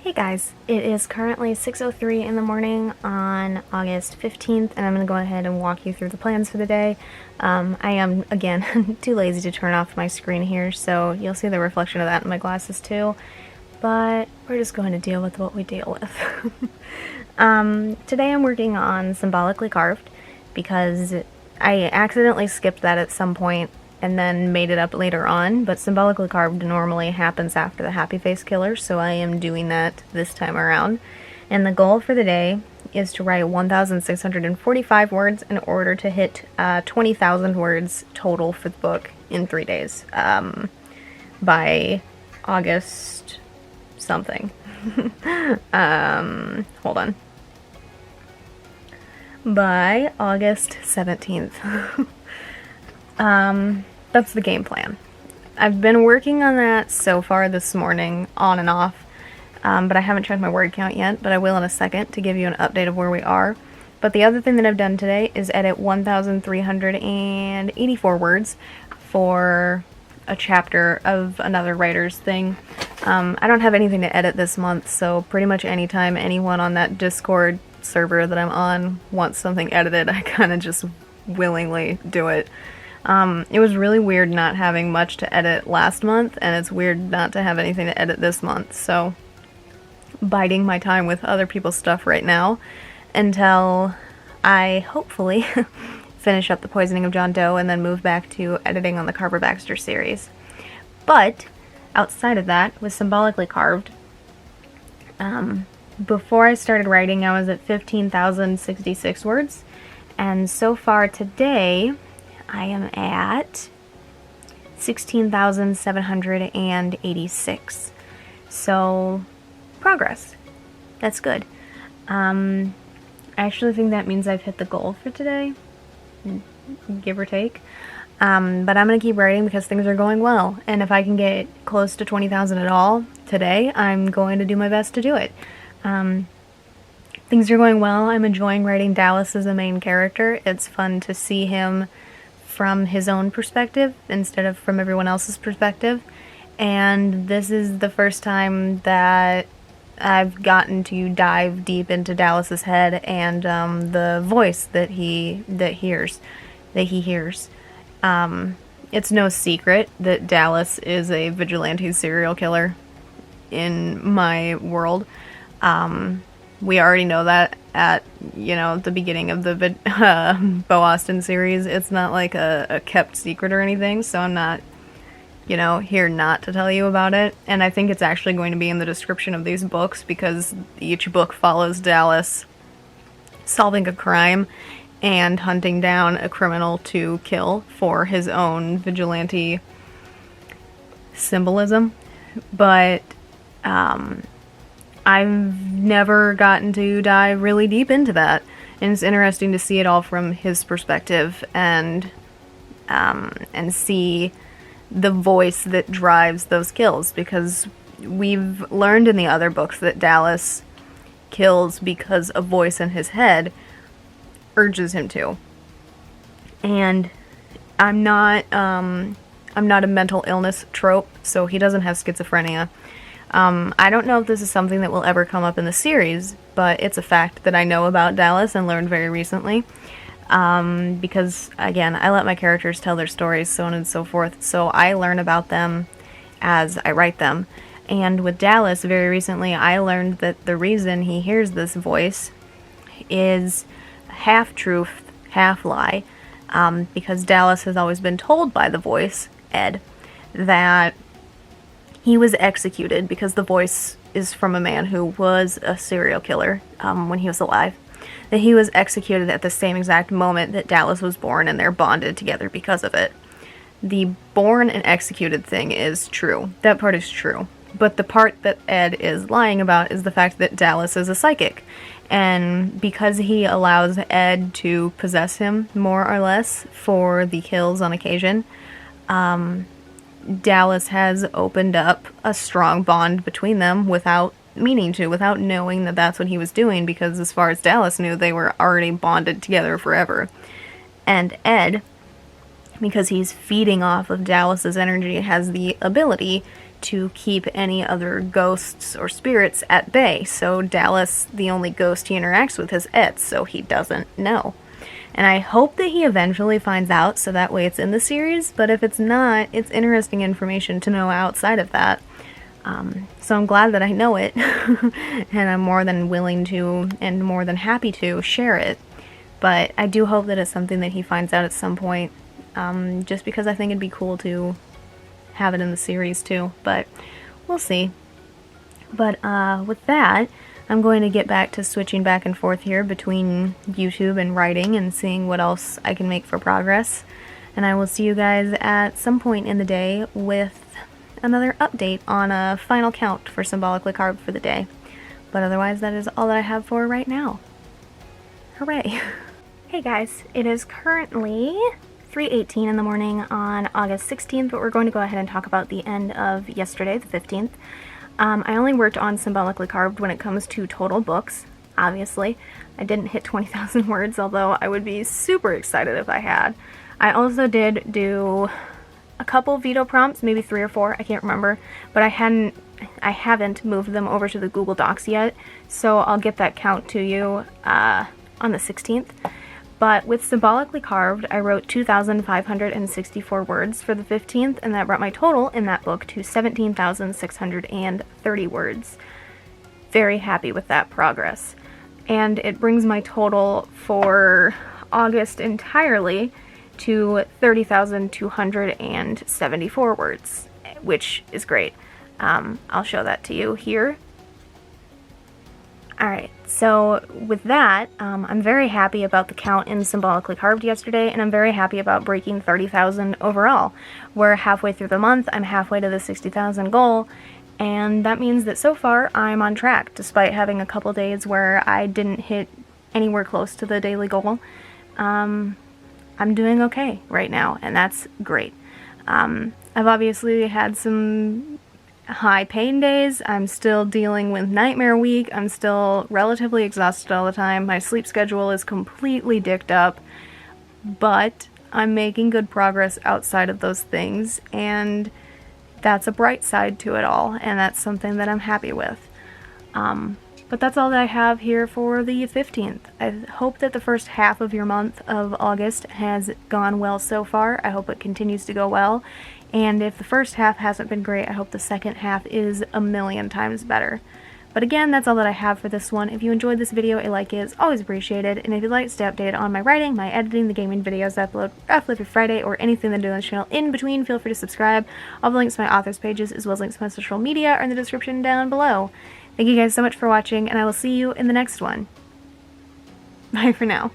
Hey guys, it is currently 6:03 in the morning on August 15th, and I'm going to go ahead and walk you through the plans for the day. I am, again, too lazy to turn off my screen here, so you'll see the reflection of that in my glasses too, but we're just going to deal with what we deal with. Today I'm working on Symbolically Carved, because I accidentally skipped that at some point and then made it up later on, but Symbolically Carved normally happens after the Happy Face Killer, so I am doing that this time around. And the goal for the day is to write 1,645 words in order to hit 20,000 words total for the book in 3 days, by August something. Hold on. By August 17th. That's the game plan. I've been working on that so far this morning, on and off, but I haven't checked my word count yet, but I will in a second to give you an update of where we are. But the other thing that I've done today is edit 1,384 words for a chapter of another writer's thing. I don't have anything to edit this month, so pretty much anytime anyone on that Discord server that I'm on wants something edited, I kind of just willingly do it. It was really weird not having much to edit last month, and it's weird not to have anything to edit this month, so biding my time with other people's stuff right now until I hopefully finish up The Poisoning of John Doe and then move back to editing on the Carver Baxter series. But outside of that, with Symbolically Carved, before I started writing I was at 15,066 words, and so far today I am at 16,786. So, progress. That's good. I actually think that means I've hit the goal for today, give or take. But I'm going to keep writing because things are going well. And if I can get close to 20,000 at all today, I'm going to do my best to do it. Things are going well. I'm enjoying writing Dallas as a main character. It's fun to see him from his own perspective instead of from everyone else's perspective, and this is the first time that I've gotten to dive deep into Dallas's head and the voice that he hears. It's no secret that Dallas is a vigilante serial killer in my world. We already know that at, the beginning of the Beau Austin series. It's not like a kept secret or anything, so I'm not, here not to tell you about it. And I think it's actually going to be in the description of these books, because each book follows Dallas solving a crime and hunting down a criminal to kill for his own vigilante symbolism. But, I've never gotten to dive really deep into that, and it's interesting to see it all from his perspective and see the voice that drives those kills, because we've learned in the other books that Dallas kills because a voice in his head urges him to. And I'm not a mental illness trope, so he doesn't have schizophrenia. I don't know if this is something that will ever come up in the series, but it's a fact that I know about Dallas and learned very recently. Because, again, I let my characters tell their stories, so on and so forth, so I learn about them as I write them. And with Dallas, very recently, I learned that the reason he hears this voice is half truth, half lie, because Dallas has always been told by the voice, Ed, that he was executed because the voice is from a man who was a serial killer when he was alive. That he was executed at the same exact moment that Dallas was born, and they're bonded together because of it. The born and executed thing is true. That part is true. But the part that Ed is lying about is the fact that Dallas is a psychic. And because he allows Ed to possess him, more or less, for the kills on occasion, Dallas has opened up a strong bond between them without meaning to, without knowing that that's what he was doing, because as far as Dallas knew, they were already bonded together forever. And Ed, because he's feeding off of Dallas's energy, has the ability to keep any other ghosts or spirits at bay. So Dallas, the only ghost he interacts with is Ed, so he doesn't know. And I hope that he eventually finds out, so that way it's in the series, but if it's not, it's interesting information to know outside of that. So I'm glad that I know it, and I'm more than willing to, and more than happy to, share it. But I do hope that it's something that he finds out at some point, just because I think it'd be cool to have it in the series too, but we'll see. But with that, I'm going to get back to switching back and forth here between YouTube and writing and seeing what else I can make for progress. And I will see you guys at some point in the day with another update on a final count for Symbolically Carved for the day. But otherwise, that is all that I have for right now. Hooray! Hey guys, it is currently 3:18 in the morning on August 16th, but we're going to go ahead and talk about the end of yesterday, the 15th. I only worked on Symbolically Carved when it comes to total books, obviously. I didn't hit 20,000 words, although I would be super excited if I had. I also did do a couple veto prompts, maybe 3 or 4, I can't remember, but I haven't moved them over to the Google Docs yet, so I'll get that count to you on the 16th. But with Symbolically Carved, I wrote 2,564 words for the 15th, and that brought my total in that book to 17,630 words. Very happy with that progress. And it brings my total for August entirely to 30,274 words, which is great. I'll show that to you here. Alright, so with that, I'm very happy about the count in Symbolically Carved yesterday, and I'm very happy about breaking 30,000 overall. We're halfway through the month, I'm halfway to the 60,000 goal, and that means that so far I'm on track, despite having a couple days where I didn't hit anywhere close to the daily goal. I'm doing okay right now, and that's great. I've obviously had some high pain days. I'm still dealing with nightmare week. I'm still relatively exhausted all the time. My sleep schedule is completely dicked up, but I'm making good progress outside of those things, and that's a bright side to it all, and that's something that I'm happy with. But that's all that I have here for the 15th. I hope that the first half of your month of August has gone well so far. I hope it continues to go well. And if the first half hasn't been great, I hope the second half is a million times better. But again, that's all that I have for this one. If you enjoyed this video, a like is always appreciated. And if you'd like to stay updated on my writing, my editing, the gaming videos I upload roughly every Friday, or anything that I do on this channel in between, feel free to subscribe. All the links to my authors pages, as well as links to my social media, are in the description down below. Thank you guys so much for watching, and I will see you in the next one. Bye for now.